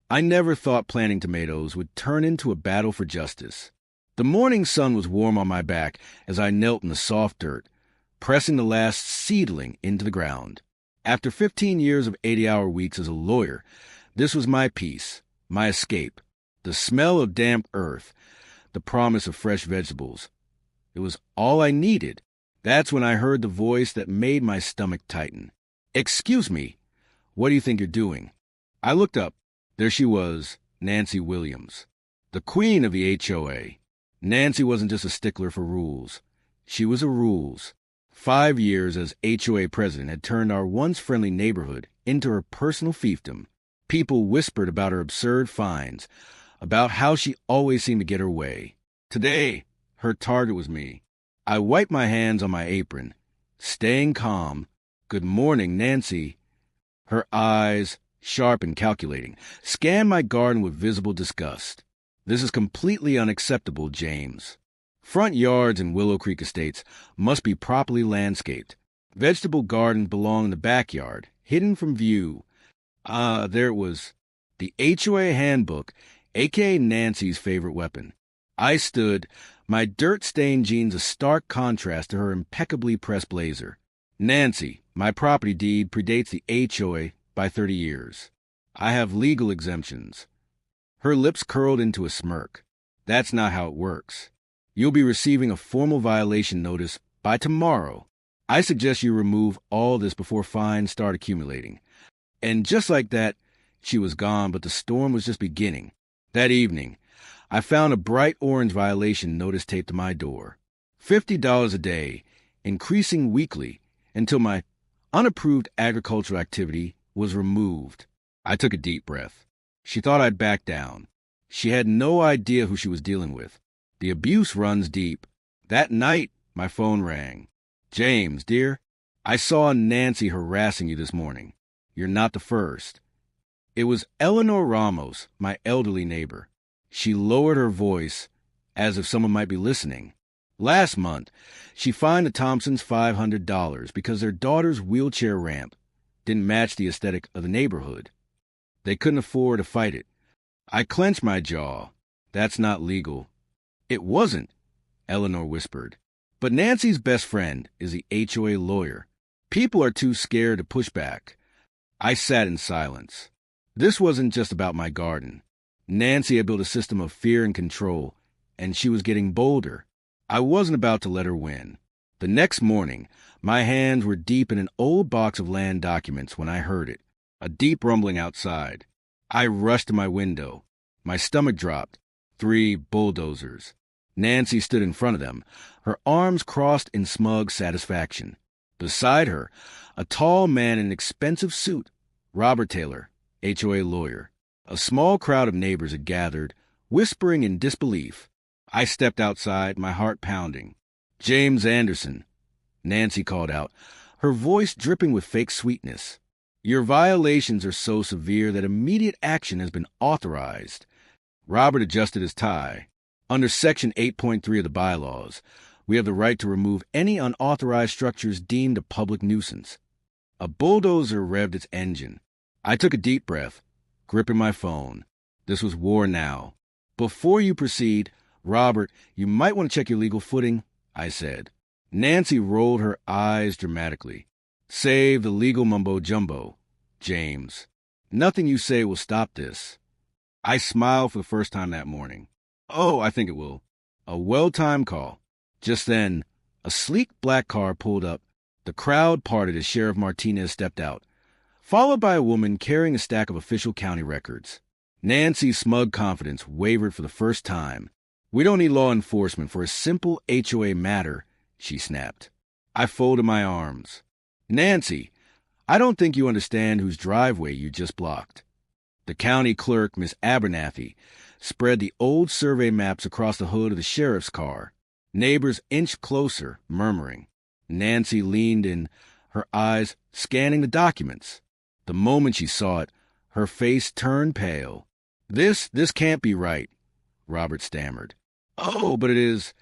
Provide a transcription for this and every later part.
I never thought planting tomatoes would turn into a battle for justice. The morning sun was warm on my back as I knelt in the soft dirt, pressing the last seedling into the ground. After 15 years of 80-hour weeks as a lawyer, this was my peace, my escape. The smell of damp earth, the promise of fresh vegetables. It was all I needed. That's when I heard the voice that made my stomach tighten. "Excuse me, what do you think you're doing?" I looked up. There she was, Nancy Williams, the queen of the HOA. Nancy wasn't just a stickler for rules. She was a rules. 5 years as HOA president had turned our once friendly neighborhood into her personal fiefdom. People whispered about her absurd fines, about how she always seemed to get her way. Today, her target was me. I wiped my hands on my apron, staying calm. "Good morning, Nancy." Her eyes, sharp and calculating, scanned my garden with visible disgust. "This is completely unacceptable, James. Front yards in Willow Creek Estates must be properly landscaped. Vegetable gardens belong in the backyard, hidden from view." There it was. The HOA handbook, a.k.a. Nancy's favorite weapon. I stood, my dirt-stained jeans a stark contrast to her impeccably pressed blazer. "Nancy, my property deed predates the HOA by 30 years. I have legal exemptions." Her lips curled into a smirk. "That's not how it works. You'll be receiving a formal violation notice by tomorrow. I suggest you remove all this before fines start accumulating." And just like that, she was gone, but the storm was just beginning. That evening, I found a bright orange violation notice taped to my door. $50 a day, increasing weekly, until my unapproved agricultural activity was removed. I took a deep breath. She thought I'd back down. She had no idea who she was dealing with. The abuse runs deep. That night, my phone rang. "James, dear, I saw Nancy harassing you this morning. You're not the first." It was Eleanor Ramos, my elderly neighbor. She lowered her voice, as if someone might be listening. "Last month, she fined the Thompsons $500 because their daughter's wheelchair ramp didn't match the aesthetic of the neighborhood. They couldn't afford to fight it." I clenched my jaw. "That's not legal." "It wasn't," Eleanor whispered. "But Nancy's best friend is the HOA lawyer. People are too scared to push back." I sat in silence. This wasn't just about my garden. Nancy had built a system of fear and control, and she was getting bolder. I wasn't about to let her win. The next morning, my hands were deep in an old box of land documents when I heard it, a deep rumbling outside. I rushed to my window. My stomach dropped. 3 bulldozers. Nancy stood in front of them, her arms crossed in smug satisfaction. Beside her, a tall man in an expensive suit, Robert Taylor, HOA lawyer. A small crowd of neighbors had gathered, whispering in disbelief. I stepped outside, my heart pounding. "James Anderson," Nancy called out, her voice dripping with fake sweetness. "Your violations are so severe that immediate action has been authorized." Robert adjusted his tie. "Under Section 8.3 of the bylaws, we have the right to remove any unauthorized structures deemed a public nuisance." A bulldozer revved its engine. I took a deep breath, gripping my phone. This was war now. "Before you proceed, Robert, you might want to check your legal footing," I said. Nancy rolled her eyes dramatically. "Save the legal mumbo-jumbo, James. Nothing you say will stop this." I smiled for the first time that morning. "Oh, I think it will." A well-timed call. Just then, a sleek black car pulled up. The crowd parted as Sheriff Martinez stepped out, followed by a woman carrying a stack of official county records. Nancy's smug confidence wavered for the first time. "We don't need law enforcement for a simple HOA matter," she snapped. I folded my arms. "Nancy, I don't think you understand whose driveway you just blocked." The county clerk, Miss Abernathy, spread the old survey maps across the hood of the sheriff's car. Neighbors inched closer, murmuring. Nancy leaned in, her eyes scanning the documents. The moment she saw it, her face turned pale. This can't be right," Robert stammered. "Oh, but it is,"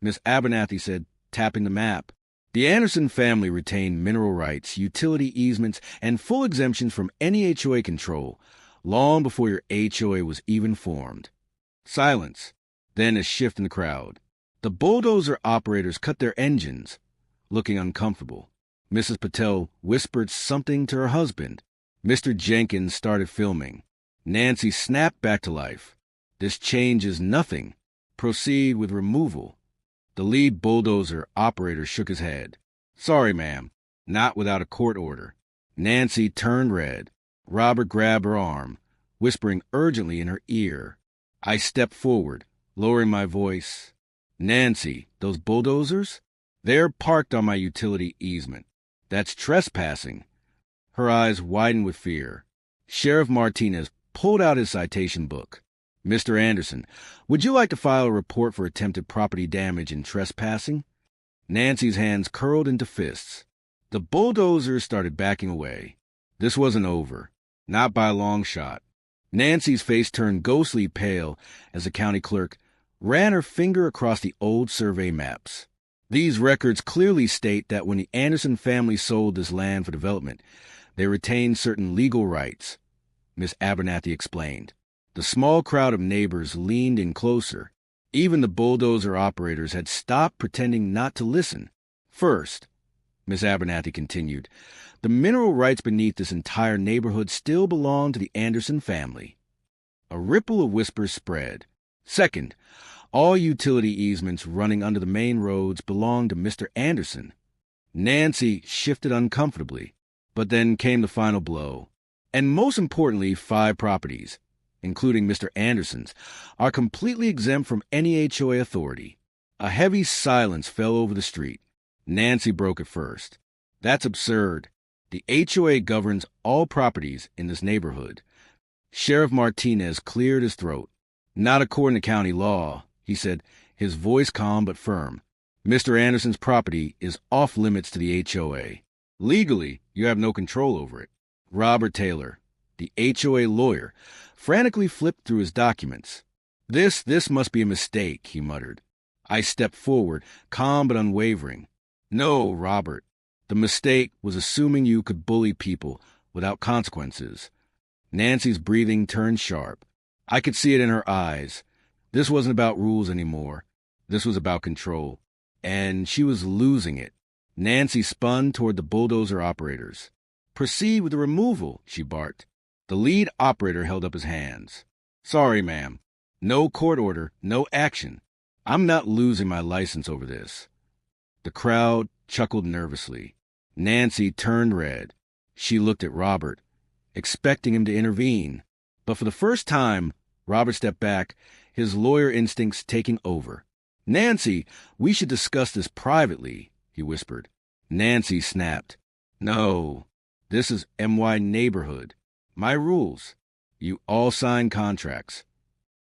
Miss Abernathy said, tapping the map. "The Anderson family retained mineral rights, utility easements, and full exemptions from any HOA control. long before your HOA was even formed. Silence. Then a shift in the crowd. The bulldozer operators cut their engines, looking uncomfortable. Mrs. Patel whispered something to her husband. Mr. Jenkins started filming. Nancy snapped back to life. This changes nothing. Proceed with removal. The lead bulldozer operator shook his head. Sorry, ma'am. Not without a court order. Nancy turned red. Robert grabbed her arm, whispering urgently in her ear. I stepped forward, lowering my voice. Nancy, those bulldozers? They're parked on my utility easement. That's trespassing. Her eyes widened with fear. Sheriff Martinez pulled out his citation book. Mr. Anderson, would you like to file a report for attempted property damage and trespassing? Nancy's hands curled into fists. The bulldozers started backing away. This wasn't over. Not by a long shot. Nancy's face turned ghostly pale as the county clerk ran her finger across the old survey maps. These records clearly state that when the Anderson family sold this land for development, they retained certain legal rights, Miss Abernathy explained. The small crowd of neighbors leaned in closer. Even the bulldozer operators had stopped pretending not to listen. First, Miss Abernathy continued, the mineral rights beneath this entire neighborhood still belong to the Anderson family. A ripple of whispers spread. Second, all utility easements running under the main roads belong to Mr. Anderson. Nancy shifted uncomfortably, but then came the final blow. And most importantly, 5 properties, including Mr. Anderson's, are completely exempt from any HOA authority. A heavy silence fell over the street. Nancy broke it first. That's absurd. The HOA governs all properties in this neighborhood. Sheriff Martinez cleared his throat. Not according to county law, he said, his voice calm but firm. Mr. Anderson's property is off limits to the HOA. Legally, you have no control over it. Robert Taylor, the HOA lawyer, frantically flipped through his documents. This must be a mistake, he muttered. I stepped forward, calm but unwavering. No, Robert. The mistake was assuming you could bully people without consequences. Nancy's breathing turned sharp. I could see it in her eyes. This wasn't about rules anymore. This was about control. And she was losing it. Nancy spun toward the bulldozer operators. Proceed with the removal, she barked. The lead operator held up his hands. Sorry, ma'am. No court order, no action. I'm not losing my license over this. The crowd chuckled nervously. Nancy turned red. She looked at Robert, expecting him to intervene. But for the first time, Robert stepped back, his lawyer instincts taking over. Nancy, we should discuss this privately, he whispered. Nancy snapped. No, this is MY neighborhood. My rules. You all sign contracts.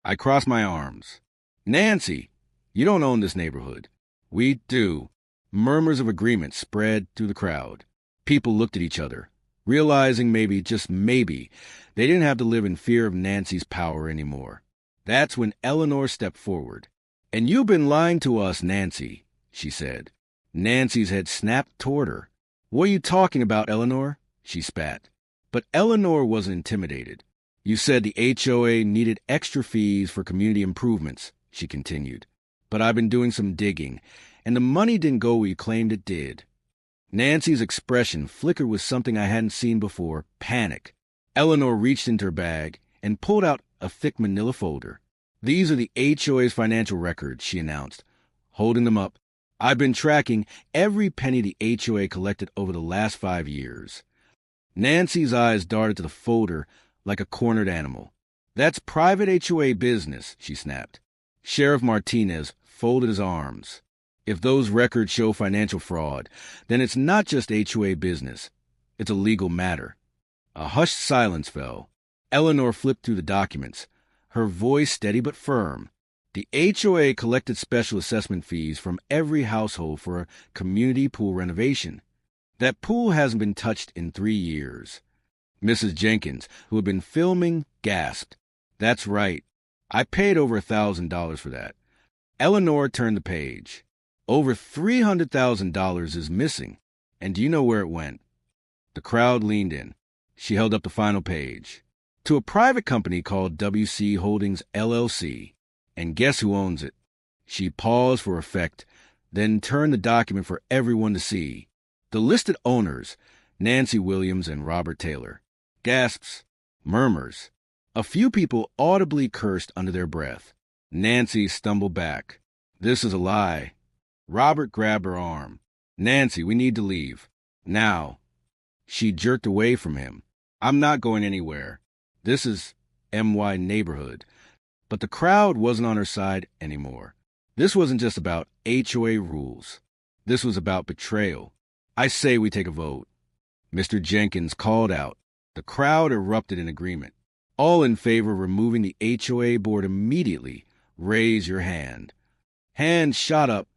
I crossed my arms. Nancy, you don't own this neighborhood. We do. Murmurs of agreement spread through the crowd. People looked at each other, realizing maybe, just maybe, they didn't have to live in fear of Nancy's power anymore. That's when Eleanor stepped forward. And you've been lying to us, Nancy, she said. Nancy's head snapped toward her. What are you talking about, Eleanor? She spat. But Eleanor wasn't intimidated. You said the HOA needed extra fees for community improvements, she continued. But I've been doing some digging, and the money didn't go where you claimed it did. Nancy's expression flickered with something I hadn't seen before, panic. Eleanor reached into her bag and pulled out a thick manila folder. These are the HOA's financial records, she announced, holding them up. I've been tracking every penny the HOA collected over the last 5 years. Nancy's eyes darted to the folder like a cornered animal. That's private HOA business, she snapped. Sheriff Martinez folded his arms. If those records show financial fraud, then it's not just HOA business. It's a legal matter. A hushed silence fell. Eleanor flipped through the documents, her voice steady but firm. The HOA collected special assessment fees from every household for a community pool renovation. That pool hasn't been touched in 3 years. Mrs. Jenkins, who had been filming, gasped. That's right. I paid over $1,000 for that. Eleanor turned the page. Over $300,000 is missing. And do you know where it went? The crowd leaned in. She held up the final page. to a private company called WC Holdings LLC. And guess who owns it? She paused for effect, then turned the document for everyone to see. The listed owners, Nancy Williams and Robert Taylor. Gasps, murmurs. A few people audibly cursed under their breath. Nancy stumbled back. This is a lie. Robert grabbed her arm. Nancy, we need to leave. Now. She jerked away from him. I'm not going anywhere. This is MY neighborhood. But the crowd wasn't on her side anymore. This wasn't just about HOA rules. This was about betrayal. I say we take a vote. Mr. Jenkins called out. The crowd erupted in agreement. All in favor of removing the HOA board immediately, raise your hand. Hands shot up,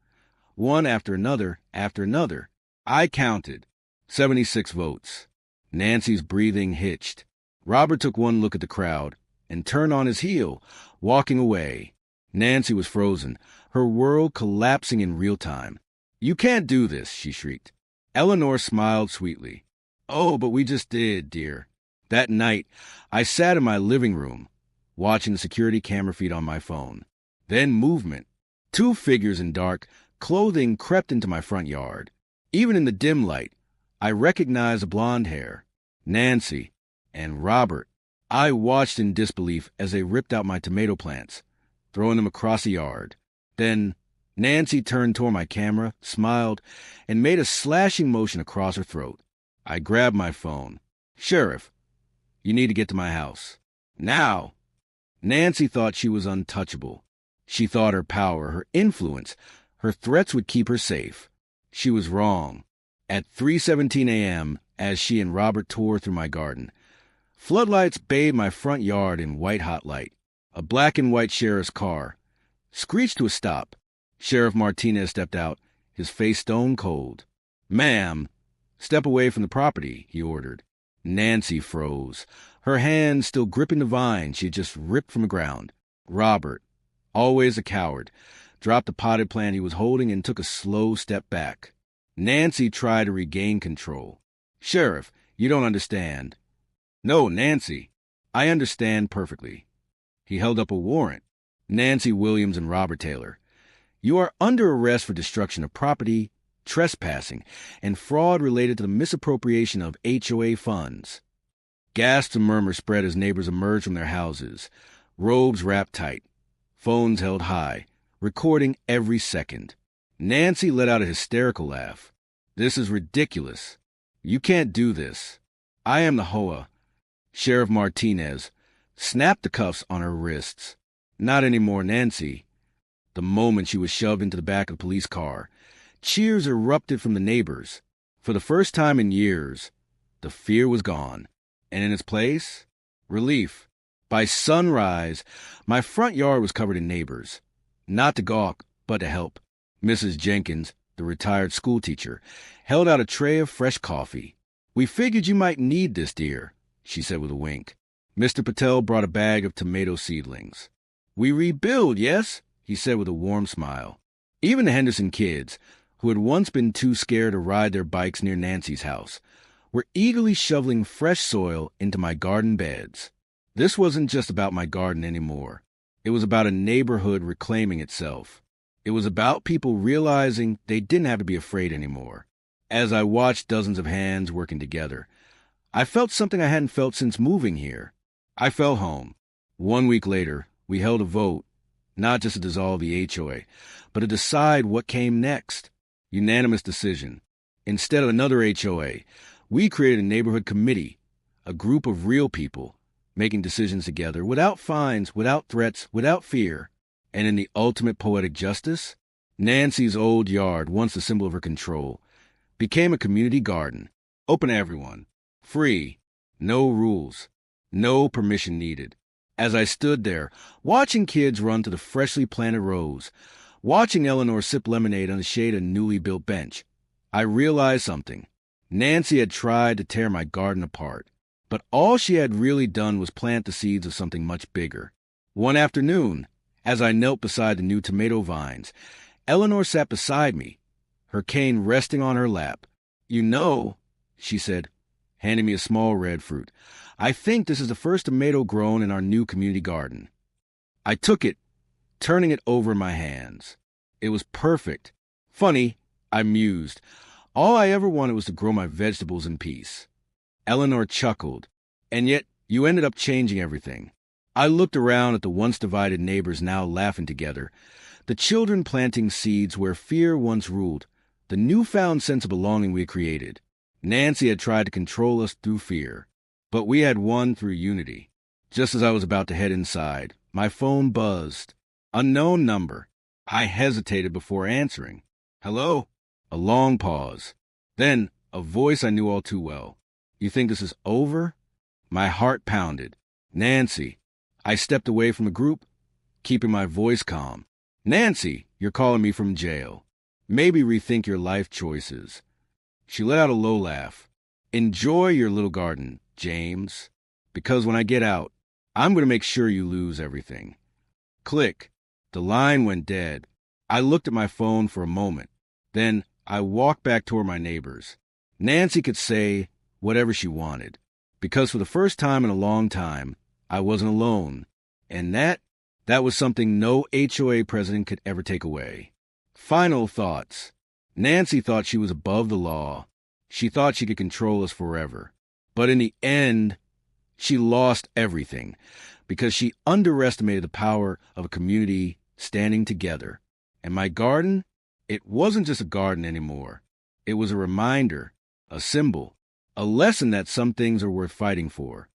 one after another, after another. I counted. 76 votes. Nancy's breathing hitched. Robert took one look at the crowd and turned on his heel, walking away. Nancy was frozen, her world collapsing in real time. You can't do this, she shrieked. Eleanor smiled sweetly. Oh, but we just did, dear. That night, I sat in my living room, watching the security camera feed on my phone. Then movement. 2 figures in dark clothing crept into my front yard. Even in the dim light, I recognized the blonde hair. Nancy and Robert. I watched in disbelief as they ripped out my tomato plants, throwing them across the yard. Then Nancy turned toward my camera, smiled, and made a slashing motion across her throat. I grabbed my phone. Sheriff, you need to get to my house. Now! Nancy thought she was untouchable. She thought her power, her influence, her threats would keep her safe. She was wrong. At 3:17 a.m., as she and Robert tore through my garden, floodlights bathed my front yard in white-hot light. A black and white sheriff's car screeched to a stop. Sheriff Martinez stepped out, his face stone cold. Ma'am, step away from the property, he ordered. Nancy froze, her hand still gripping the vine she had just ripped from the ground. Robert, always a coward, dropped the potted plant he was holding and took a slow step back. Nancy tried to regain control. Sheriff, you don't understand. No, Nancy, I understand perfectly. He held up a warrant. Nancy Williams and Robert Taylor, you are under arrest for destruction of property, trespassing, and fraud related to the misappropriation of HOA funds. Gasps and murmurs spread as neighbors emerged from their houses, robes wrapped tight, phones held high, recording every second. Nancy let out a hysterical laugh. This is ridiculous. You can't do this. I am the HOA. Sheriff Martinez snapped the cuffs on her wrists. Not anymore, Nancy. The moment she was shoved into the back of the police car, cheers erupted from the neighbors. For the first time in years, the fear was gone. And in its place, relief. By sunrise, my front yard was covered in neighbors. Not to gawk, but to help. Mrs. Jenkins, the retired schoolteacher, held out a tray of fresh coffee. We figured you might need this, dear, she said with a wink. Mr. Patel brought a bag of tomato seedlings. We rebuild, yes? He said with a warm smile. Even the Henderson kids, who had once been too scared to ride their bikes near Nancy's house, were eagerly shoveling fresh soil into my garden beds. This wasn't just about my garden anymore. It was about a neighborhood reclaiming itself. It was about people realizing they didn't have to be afraid anymore. As I watched dozens of hands working together, I felt something I hadn't felt since moving here. I felt home. 1 week later, we held a vote, not just to dissolve the HOA, but to decide what came next. Unanimous decision. Instead of another HOA, we created a neighborhood committee, a group of real people, making decisions together without fines, without threats, without fear. And in the ultimate poetic justice, Nancy's old yard, once the symbol of her control, became a community garden, open to everyone, free, no rules, no permission needed. As I stood there, watching kids run to the freshly planted rows, watching Eleanor sip lemonade on the shade of a newly built bench, I realized something. Nancy had tried to tear my garden apart, but all she had really done was plant the seeds of something much bigger. One afternoon, as I knelt beside the new tomato vines, Eleanor sat beside me, her cane resting on her lap. You know, she said, handing me a small red fruit, I think this is the first tomato grown in our new community garden. I took it, turning it over in my hands. It was perfect. Funny, I mused. All I ever wanted was to grow my vegetables in peace. Eleanor chuckled. And yet, you ended up changing everything. I looked around at the once divided neighbors now laughing together, the children planting seeds where fear once ruled, the newfound sense of belonging we had created. Nancy had tried to control us through fear, but we had won through unity. Just as I was about to head inside, my phone buzzed. Unknown number. I hesitated before answering. Hello? A long pause. Then, a voice I knew all too well. You think this is over? My heart pounded. Nancy. I stepped away from the group, keeping my voice calm. Nancy, you're calling me from jail. Maybe rethink your life choices. She let out a low laugh. Enjoy your little garden, James. Because when I get out, I'm going to make sure you lose everything. Click. The line went dead. I looked at my phone for a moment. Then I walked back toward my neighbors. Nancy could say whatever she wanted, because for the first time in a long time, I wasn't alone. And that was something no HOA president could ever take away. Final thoughts. Nancy thought she was above the law. She thought she could control us forever. But in the end, she lost everything because she underestimated the power of a community standing together. And my garden, it wasn't just a garden anymore. It was a reminder, a symbol, a lesson that some things are worth fighting for.